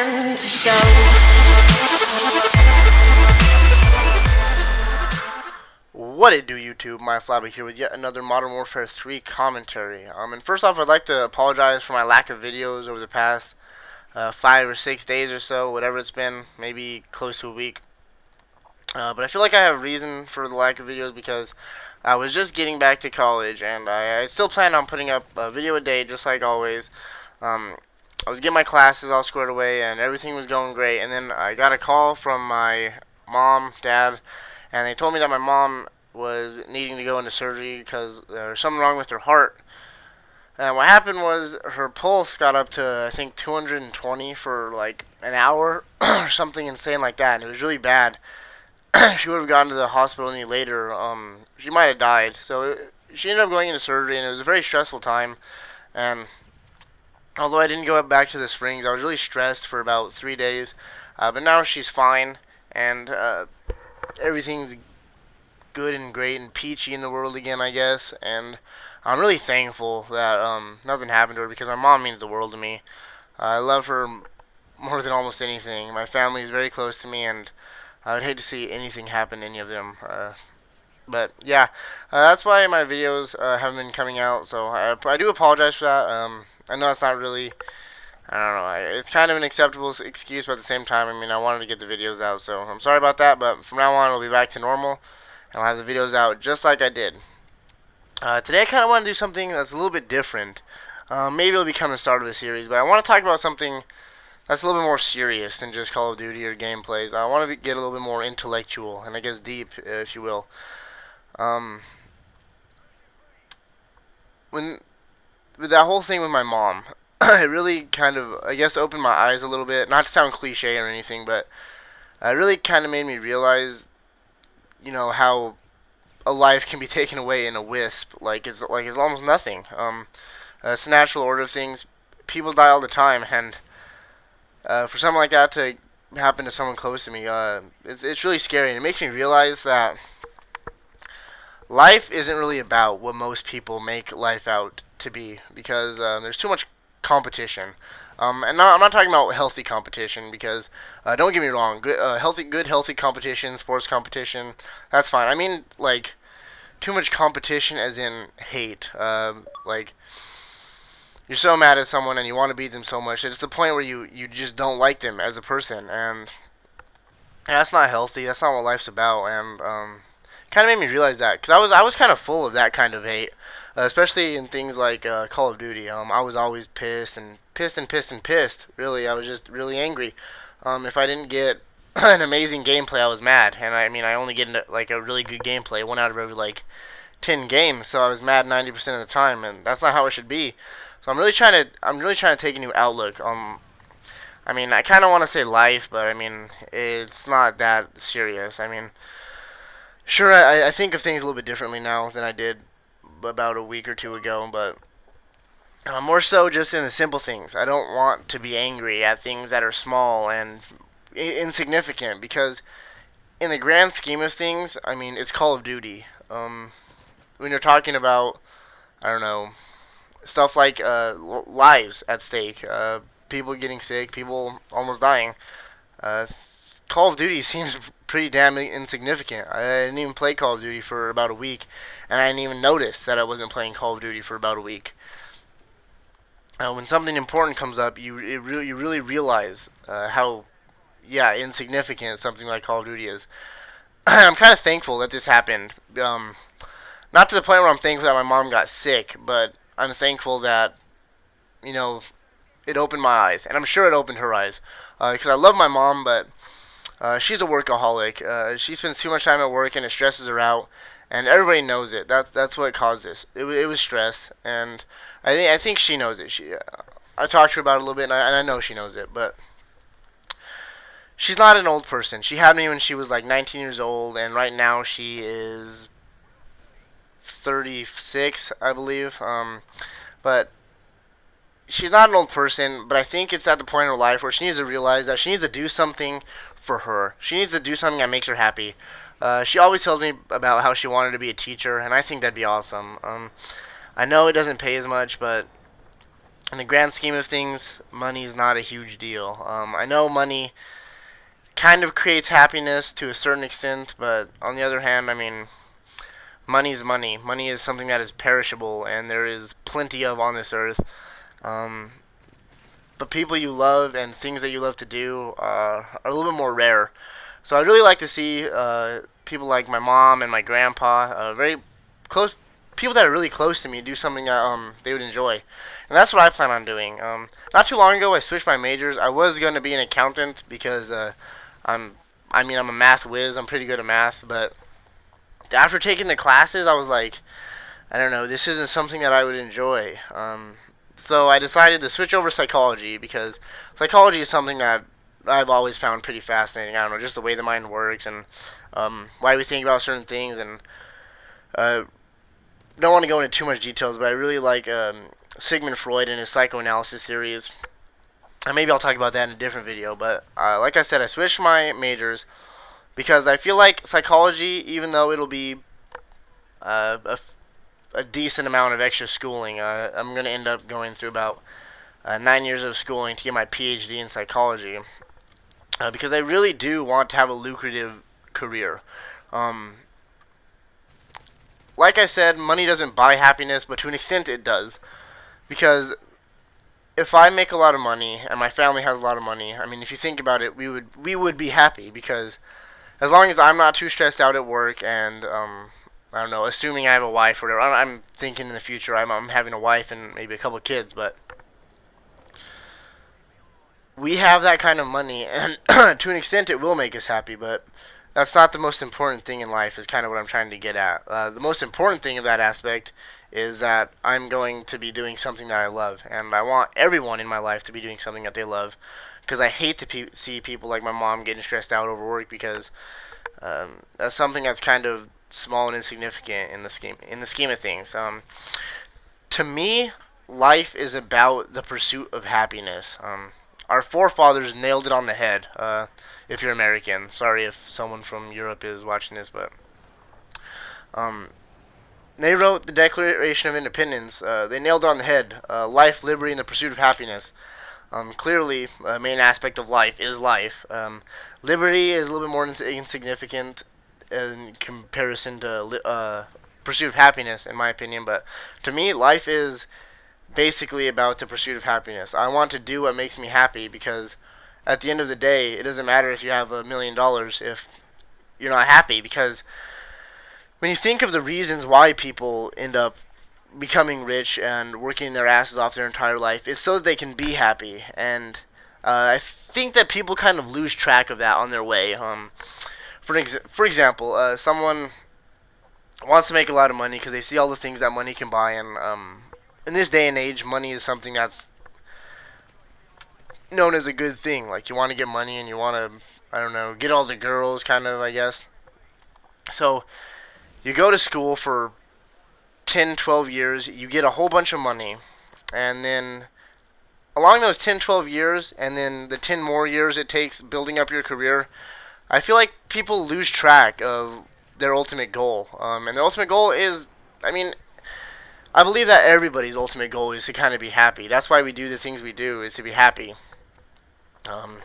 nothing to show. What it do, YouTube? My Flabby here with yet another Modern Warfare 3 commentary. And first off, I'd like to apologize for my lack of videos over the past 5 or 6 days or so, whatever it's been, maybe close to a week. But I feel like I have reason for the lack of videos because I was just getting back to college, and I still plan on putting up a video a day, just like always. I was getting my classes all squared away, and everything was going great, and then I got a call from my mom, dad, and they told me that my mom was needing to go into surgery because there was something wrong with her heart. And what happened was her pulse got up to, I think, 220 for like an hour or something insane like that, and it was really bad. She would have gone to the hospital any later. She might have died. So she ended up going into surgery, and it was a very stressful time. And although I didn't go back to the Springs, I was really stressed for about 3 days. But now she's fine, and everything's good and great and peachy in the world again, I guess. And I'm really thankful that nothing happened to her because my mom means the world to me. I love her more than almost anything. My family is very close to me, and I would hate to see anything happen to any of them. But yeah, that's why my videos haven't been coming out. So I do apologize for that. I know it's not really, I don't know, it's kind of an acceptable excuse, but at the same time, I mean, I wanted to get the videos out. So I'm sorry about that, but from now on, we'll be back to normal, and I'll have the videos out just like I did. Today, I kind of want to do something that's a little bit different. Maybe it'll become the start of a series, but I want to talk about something that's a little bit more serious than just Call of Duty or gameplays. I want to get a little bit more intellectual, and I guess deep, if you will. When with that whole thing with my mom, it really kind of, I guess, opened my eyes a little bit. Not to sound cliche or anything, but it really kind of made me realize, you know, how a life can be taken away in a wisp. It's almost nothing. It's the natural order of things. People die all the time, and for something like that to happen to someone close to me, it's really scary. And it makes me realize that life isn't really about what most people make life out to be, because there's too much competition. And I'm not talking about healthy competition, because don't get me wrong, good healthy competition, sports competition, that's fine. I mean, like, too much competition as in hate. Like, you're so mad at someone and you want to beat them so much that it's the point where you just don't like them as a person, and that's not healthy. That's not what life's about. And kind of made me realize that, because I was kind of full of that kind of hate, especially in things like Call of Duty. I was always pissed and pissed and pissed and pissed. Really, I was just really angry. If I didn't get an amazing gameplay, I was mad. And I mean, I only get like a really good gameplay 1 out of every like 10 games, so I was mad 90% of the time, and that's not how it should be. So I'm really trying to take a new outlook. I mean, I kind of want to say life, but I mean, it's not that serious. I mean, sure, I think of things a little bit differently now than I did about a week or two ago, but more so just in the simple things. I don't want to be angry at things that are small and insignificant, because in the grand scheme of things, I mean, it's Call of Duty. When you're talking about, I don't know, stuff like lives at stake, people getting sick, people almost dying, Call of Duty seems pretty damn insignificant. I didn't even play Call of Duty for about a week, and I didn't even notice that I wasn't playing Call of Duty for about a week. When something important comes up, you really realize how insignificant something like Call of Duty is. I'm kind of thankful that this happened. Not to the point where I'm thankful that my mom got sick, but I'm thankful that, you know, it opened my eyes, and I'm sure it opened her eyes, because I love my mom, but she's a workaholic. She spends too much time at work, and it stresses her out, and everybody knows it. That's what caused this. It was stress, and I think she knows it. I talked to her about it a little bit, and I know she knows it, but she's not an old person. She had me when she was like 19 years old, and right now she is 36, I believe. But she's not an old person, but I think it's at the point in her life where she needs to realize that she needs to do something for her. She needs to do something that makes her happy. She always tells me about how she wanted to be a teacher, and I think that'd be awesome. I know it doesn't pay as much, but in the grand scheme of things, money is not a huge deal. I know money kind of creates happiness to a certain extent, but on the other hand, I mean, money is money. Money is something that is perishable, and there is plenty of on this earth. Um, but people you love and things that you love to do are a little bit more rare. So I'd really like to see people like my mom and my grandpa, very close people that are really close to me, do something that they would enjoy, and that's what I plan on doing. Not too long ago, I switched my majors. I was going to be an accountant because I'm I'm a math whiz. I'm pretty good at math, but after taking the classes, I was like, I don't know, this isn't something that I would enjoy. So I decided to switch over to psychology because psychology is something that I've always found pretty fascinating. I don't know, just the way the mind works and why we think about certain things. And uh, don't want to go into too much details, but I really like Sigmund Freud and his psychoanalysis theories. And maybe I'll talk about that in a different video. But like I said, I switched my majors because I feel like psychology, even though it'll be uh, a, a decent amount of extra schooling, I'm going to end up going through about 9 years of schooling to get my PhD in psychology because I really do want to have a lucrative career. Um, like I said, money doesn't buy happiness, but to an extent it does. Because if I make a lot of money and my family has a lot of money, I mean, if you think about it, we would be happy because as long as I'm not too stressed out at work and I don't know, assuming I have a wife or whatever, I'm thinking in the future I'm having a wife and maybe a couple of kids, but we have that kind of money, and to an extent, it will make us happy. But that's not the most important thing in life. Is kind of what I'm trying to get at. The most important thing of that aspect is that I'm going to be doing something that I love, and I want everyone in my life to be doing something that they love. Because I hate to see people like my mom getting stressed out over work because that's something that's kind of small and insignificant in the scheme of things. To me, life is about the pursuit of happiness. Our forefathers nailed it on the head. If you're American, sorry if someone from Europe is watching this, but um, they wrote the Declaration of Independence. They nailed it on the head. Life, liberty, and the pursuit of happiness. Clearly, a main aspect of life is life. Liberty is a little bit more insignificant in comparison to pursuit of happiness, in my opinion. But to me, life is basically about the pursuit of happiness. I want to do what makes me happy because at the end of the day, it doesn't matter if you have $1 million if you're not happy. Because when you think of the reasons why people end up becoming rich and working their asses off their entire life, it's so that they can be happy. And I think that people kind of lose track of that on their way. For example, someone wants to make a lot of money because they see all the things that money can buy, and in this day and age, money is something that's known as a good thing. Like, you want to get money and you want to, I don't know, get all the girls, kind of, I guess. So, you go to school for 10, 12 years, you get a whole bunch of money, and then along those 10, 12 years, and then the 10 more years it takes building up your career, I feel like people lose track of their ultimate goal. And their ultimate goal is, I mean, I believe that everybody's ultimate goal is to kind of be happy. That's why we do the things we do, is to be happy. Um,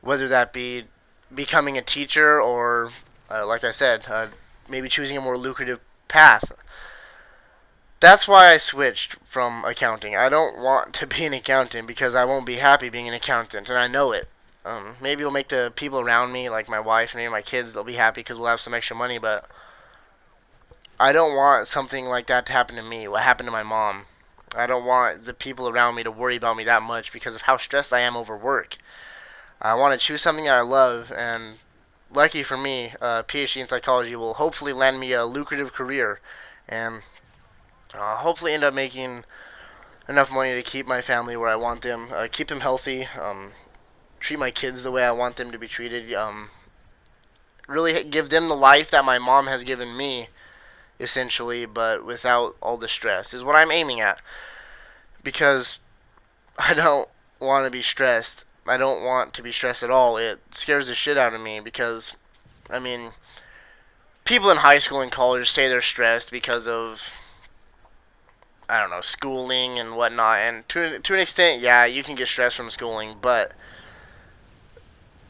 Whether that be becoming a teacher or, like I said, maybe choosing a more lucrative path. That's why I switched from accounting. I don't want to be an accountant because I won't be happy being an accountant, and I know it. Maybe it'll make the people around me, like my wife, maybe my kids, they'll be happy because we'll have some extra money, but I don't want something like that to happen to me. What happened to my mom? I don't want the people around me to worry about me that much because of how stressed I am over work. I want to choose something that I love, and lucky for me, PhD in psychology will hopefully land me a lucrative career, and hopefully end up making enough money to keep my family where I want them, keep them healthy, treat my kids the way I want them to be treated, really give them the life that my mom has given me, essentially, but without all the stress, is what I'm aiming at. Because I don't want to be stressed. I don't want to be stressed at all. It scares the shit out of me because, I mean, people in high school and college say they're stressed because of I don't know, schooling and whatnot. And to an extent, yeah, you can get stressed from schooling, but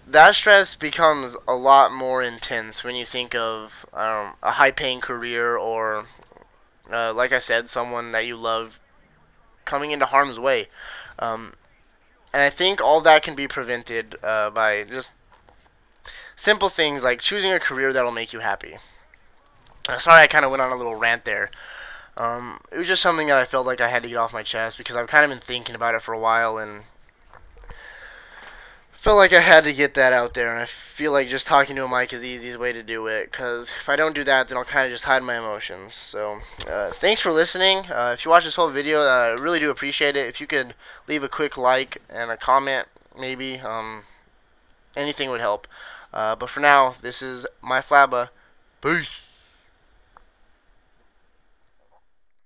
that stress becomes a lot more intense when you think of a high-paying career or, like I said, someone that you love coming into harm's way. Um, and I think all that can be prevented by just simple things like choosing a career that'll make you happy. Sorry, I kind of went on a little rant there. It was just something that I felt like I had to get off my chest because I've kind of been thinking about it for a while and felt like I had to get that out there. And I feel like just talking to a mic is the easiest way to do it because if I don't do that, then I'll kind of just hide my emotions. So, thanks for listening. If you watch this whole video, I really do appreciate it. If you could leave a quick like and a comment, maybe, anything would help. But for now, this is my Flabba. Peace.